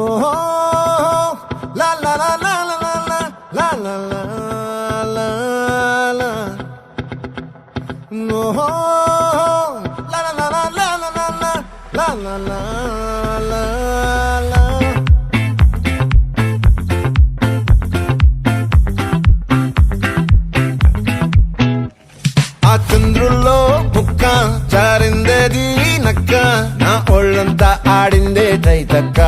ఓహో లా లా లా లా లా లా లా లా లా లా ఓహో లా లా లా లా లా లా లా లా లా లా లా ఆ చంద్రుల్లో బుక్క జారిందేది నక్క నా ఒళ్ళంతా ఆడిందే తైతక్క